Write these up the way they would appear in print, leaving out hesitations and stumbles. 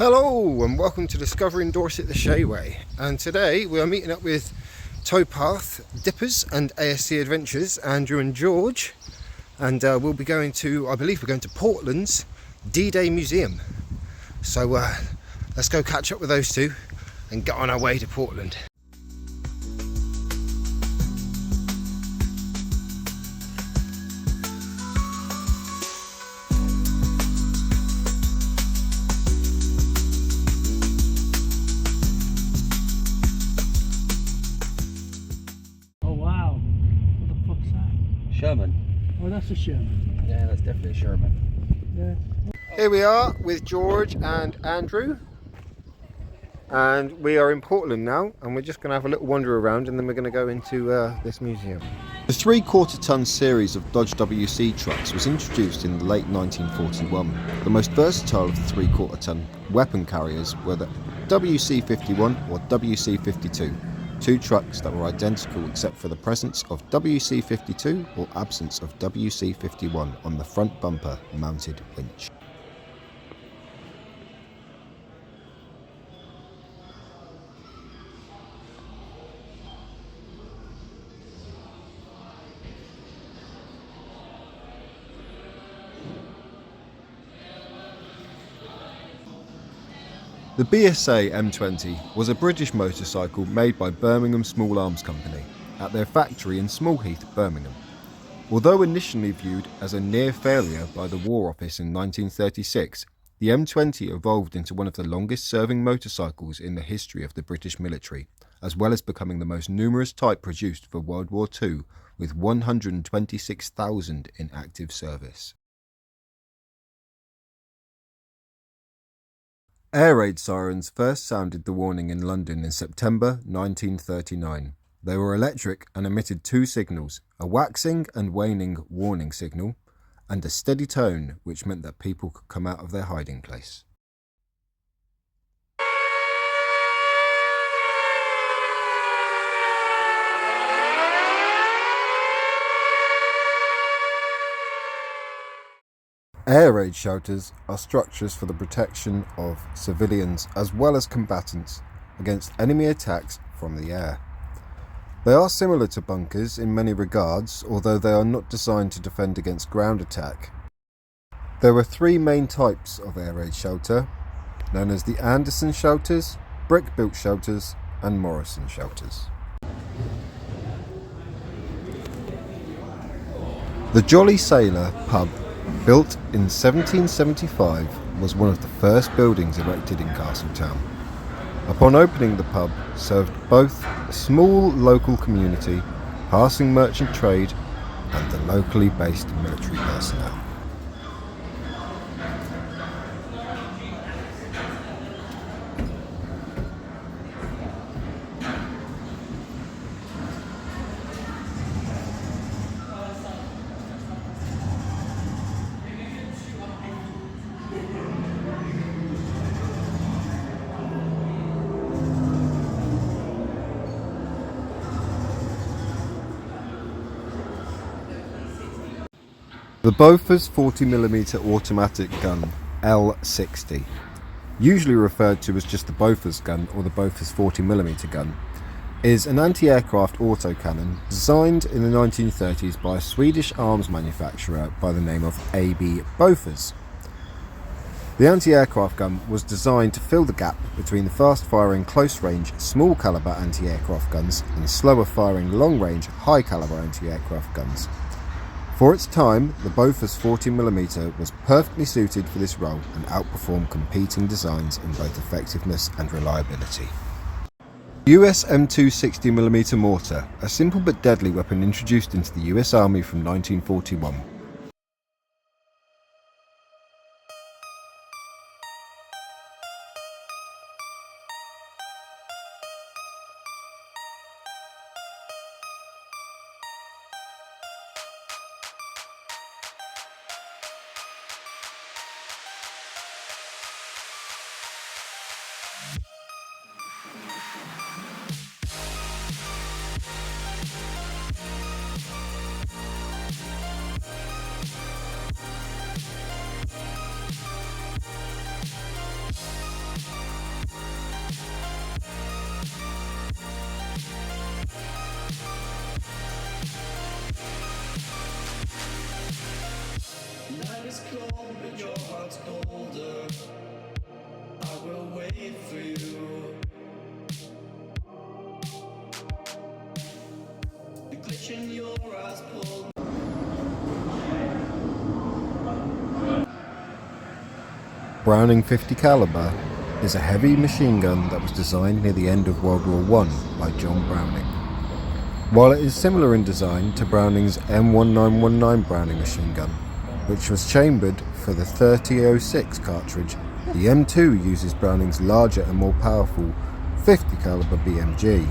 Hello and welcome to Discovering Dorset the Shayway, and today we are meeting up with Towpath Dippers and ASC Adventures, Andrew and George, and we'll be going to, I believe we're going to Portland's D-Day Museum. So let's go catch up with those two and get on our way to Portland. Sherman. Oh, that's a Sherman. Yeah, that's definitely a Sherman. Yeah. Here we are with George and Andrew, and we are in Portland now, and we're just going to have a little wander around and then we're going to go into this museum. The 3/4 ton series of Dodge WC trucks was introduced in the late 1941. The most versatile of the 3/4 ton weapon carriers were the WC-51 or WC-52. Two trucks that were identical except for the presence of WC-52 or absence of WC-51 on the front bumper mounted winch. The BSA M20 was a British motorcycle made by Birmingham Small Arms Company at their factory in Smallheath, Birmingham. Although initially viewed as a near failure by the War Office in 1936, the M20 evolved into one of the longest serving motorcycles in the history of the British military, as well as becoming the most numerous type produced for World War II, with 126,000 in active service. Air raid sirens first sounded the warning in London in September 1939. They were electric and emitted two signals, a waxing and waning warning signal, and a steady tone which meant that people could come out of their hiding place. Air raid shelters are structures for the protection of civilians as well as combatants against enemy attacks from the air. They are similar to bunkers in many regards, although they are not designed to defend against ground attack. There are three main types of air raid shelter, known as the Anderson shelters, brick-built shelters and Morrison shelters. The Jolly Sailor pub, built in 1775, was one of the first buildings erected in Castletown. Upon opening, the pub served both a small local community, passing merchant trade, and the locally based military personnel. The Bofors 40mm automatic gun L60, usually referred to as just the Bofors gun or the Bofors 40mm gun, is an anti-aircraft autocannon designed in the 1930s by a Swedish arms manufacturer by the name of AB Bofors. The anti-aircraft gun was designed to fill the gap between the fast-firing close-range small-caliber anti-aircraft guns and slower-firing long-range high-caliber anti-aircraft guns. For its time, the Bofors 40mm was perfectly suited for this role and outperformed competing designs in both effectiveness and reliability. US M260mm mortar, a simple but deadly weapon introduced into the US Army from 1941. When your heart's colder, I will wait for you. The glitch in your eyes pulled. Browning 50 caliber is a heavy machine gun that was designed near the end of World War I by John Browning. While it is similar in design to Browning's M1919 Browning machine gun, which was chambered for the 3006 cartridge, the M2 uses Browning's larger and more powerful 50 caliber BMG.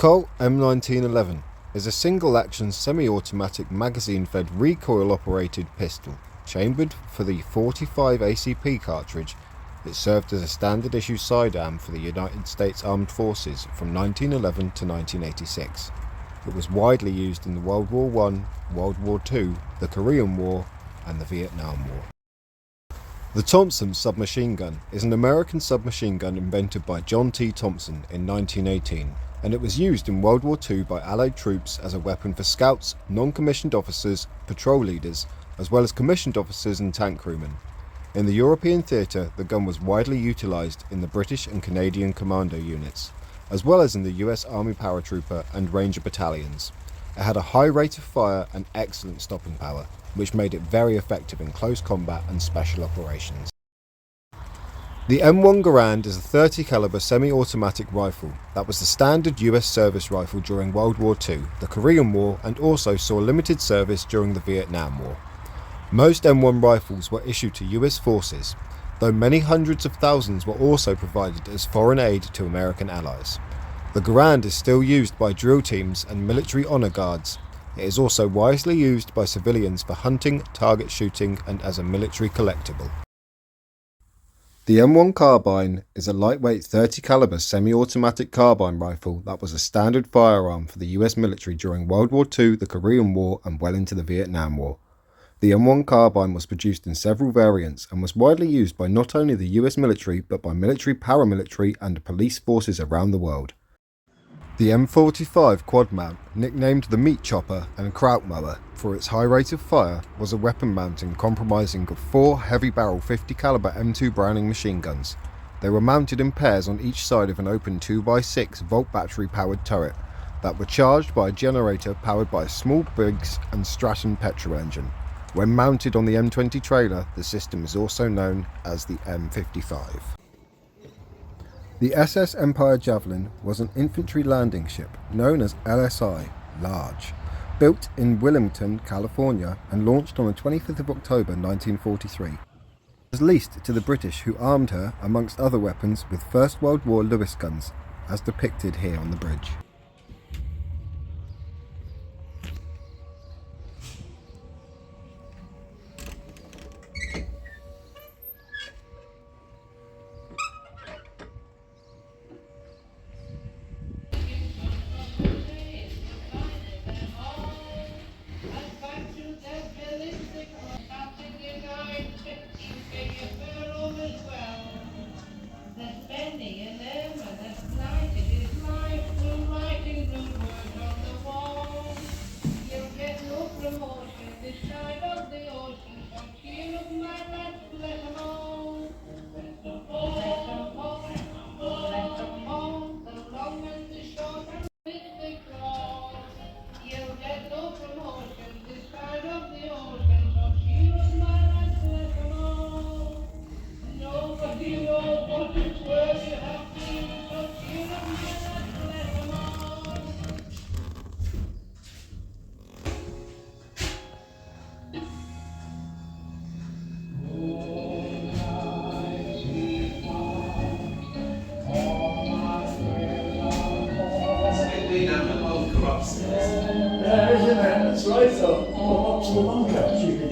Colt M1911 is a single-action semi-automatic magazine-fed recoil-operated pistol chambered for the 45 ACP cartridge. It served as a standard-issue sidearm for the United States Armed Forces from 1911 to 1986. It was widely used in the World War I, World War II, the Korean War, and the Vietnam War. The Thompson submachine gun is an American submachine gun invented by John T. Thompson in 1918, and it was used in World War II by Allied troops as a weapon for scouts, non-commissioned officers, patrol leaders, as well as commissioned officers and tank crewmen. In the European theatre, the gun was widely utilised in the British and Canadian commando units, as well as in the US Army paratrooper and Ranger battalions. It had a high rate of fire and excellent stopping power, which made it very effective in close combat and special operations. The M1 Garand is a 30 caliber semi-automatic rifle that was the standard US service rifle during World War II, the Korean War, and also saw limited service during the Vietnam War. Most M1 rifles were issued to US forces, though many hundreds of thousands were also provided as foreign aid to American allies. The Garand is still used by drill teams and military honor guards. It is also wisely used by civilians for hunting, target shooting, and as a military collectible. The M1 carbine is a lightweight 30 caliber semi-automatic carbine rifle that was a standard firearm for the US military during World War II, the Korean War, and well into the Vietnam War. The M1 carbine was produced in several variants and was widely used by not only the US military but by military, paramilitary, and police forces around the world. The M45 quad mount, nicknamed the meat chopper and kraut mower for its high rate of fire, was a weapon mounting comprising of 4 heavy barrel 50 caliber M2 Browning machine guns. They were mounted in pairs on each side of an open 2x6 volt battery powered turret that were charged by a generator powered by a small Briggs and Stratton petrol engine. When mounted on the M20 trailer, the system is also known as the M55. The SS Empire Javelin was an infantry landing ship known as LSI, Large, built in Wilmington, California, and launched on the 25th of October 1943. It was leased to the British, who armed her, amongst other weapons, with First World War Lewis guns, as depicted here on the bridge.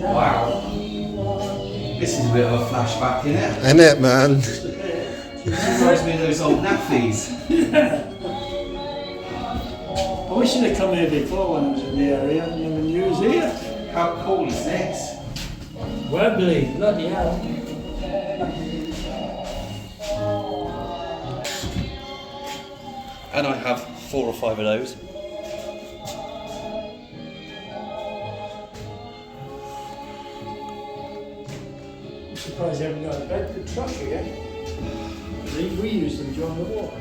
Wow. This is a bit of a flashback, isn't it? Ain't it, man? It reminds me of those old nappies. wish you'd have come here before when I was in the area. I never knew you was here. How cool is this? Wembley, bloody hell. And I have 4 or 5 of those. I'm surprised you haven't got a bed for truck here. We used them during the war.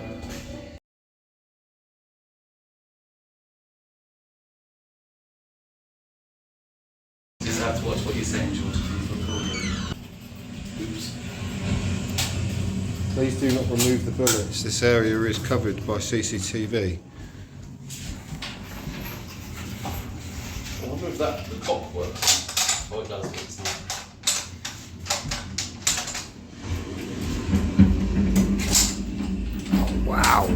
Just have to watch what you're saying, George. Please record it. Oops. Please do not remove the bullets. This area is covered by CCTV. I wonder if that the top works. Oh, it does. It's not. Wow.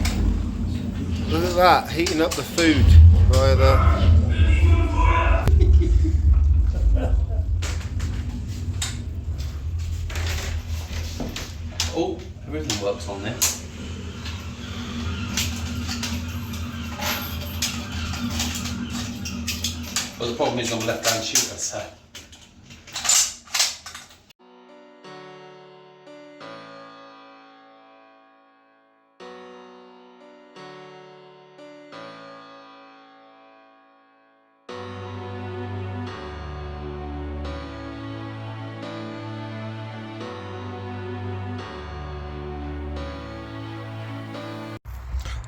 Look at that, heating up the food via the... Oh, everything works on there. Well, the problem is I'm a left-hand shooter, so.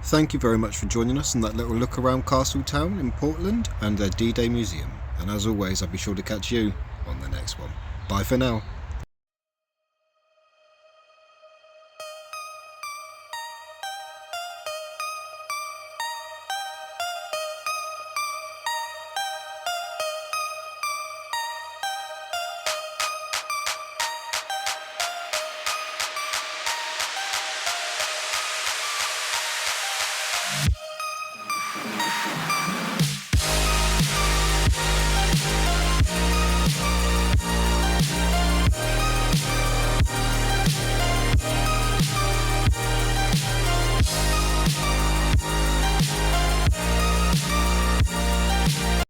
Thank you very much for joining us on that little look around Castletown in Portland and their D-Day Museum. And as always, I'll be sure to catch you on the next one. Bye for now.